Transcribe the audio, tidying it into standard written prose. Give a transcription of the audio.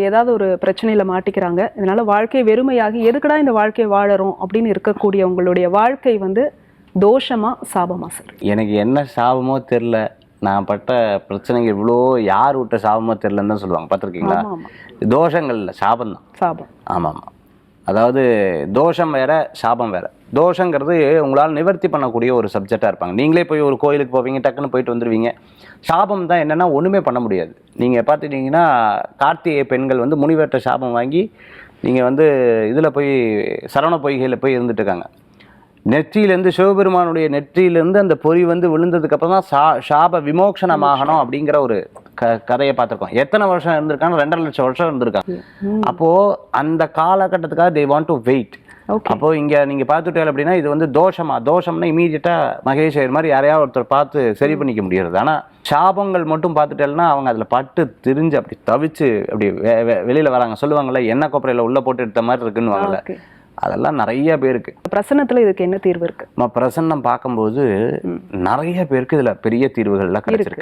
ஏதாவது ஒரு பிரச்சனையில மாட்டிக்கிறாங்க. இதனால வாழ்க்கை வெறுமையாகி எதுக்குடா இந்த வாழ்க்கையை வாழறோம் அப்படின்னு இருக்கக்கூடிய உங்களுடைய வாழ்க்கை வந்து தோஷமா சாபமா சார்? எனக்கு என்ன சாபமோ தெரில, நான் பட்ட பிரச்சனைகள் இவ்வளோ யார் விட்ட சாபமோ தெரிலன்னு தான் சொல்லுவாங்க. பார்த்துருக்கீங்களா? ஆமா ஆமா, தோஷங்கள் இல்லை, சாபம் தான். சாபம். ஆமாம் ஆமாம். அதாவது தோஷம் வேற, சாபம் வேற. தோஷங்கிறது உங்களால் நிவர்த்தி பண்ணக்கூடிய ஒரு சப்ஜெக்டாக இருப்பாங்க. நீங்களே போய் ஒரு கோயிலுக்கு போவீங்க, டக்குன்னு போயிட்டு வந்துடுவீங்க. சாபம் தான் என்னென்னா ஒன்றுமே பண்ண முடியாது. நீங்கள் பார்த்துட்டிங்கன்னா கார்த்திகை பெண்கள் வந்து முனிவர்கிட்ட சாபம் வாங்கி நீங்கள் வந்து இதில் போய் சரவண பொய்கையில் போய் இருந்துட்டு இருக்காங்க. நெற்றியிலேருந்து சிவபெருமானுடைய நெற்றியிலேருந்து அந்த பொறி வந்து விழுந்ததுக்கப்புறம் தான் சாப விமோக்ஷனமாகணும் அப்படிங்கிற ஒரு கதையை பார்த்துருக்கோம். எத்தனை வருஷம் இருந்திருக்காங்க? 2.5 லட்சம் வருஷம் இருந்திருக்காங்க. அப்போது அந்த காலகட்டத்துக்காக தே வாண்ட் டு வெயிட். அப்போது இங்கே நீங்கள் பார்த்துட்டே அப்படின்னா இது வந்து தோஷம்னா இமீடியட்டாக மகேஷ் ஐயர் மாதிரி யாரையாவது ஒருத்தர் பார்த்து சரி பண்ணிக்க முடியாது. ஆனால் சாபங்கள் மட்டும் பார்த்துட்டேன்னா அவங்க அதில் பட்டு திரிஞ்சு அப்படி தவிச்சு அப்படி வெளியில் வராங்க. சொல்லுவாங்கள்ல, எண்ணெய் கொப்பரையில் உள்ளே போட்டு எடுத்த மாதிரி இருக்குன்னு வாங்கல. அதெல்லாம் நிறைய பேருக்கு. பிரசன்னத்துல இதுக்கு என்ன தீர்வு இருக்கு? பிரசன்னம் பார்க்கும்போது நிறைய பேருக்கு இதுல பெரிய தீர்வுகள்லாம் கிடைச்சிருக்கு.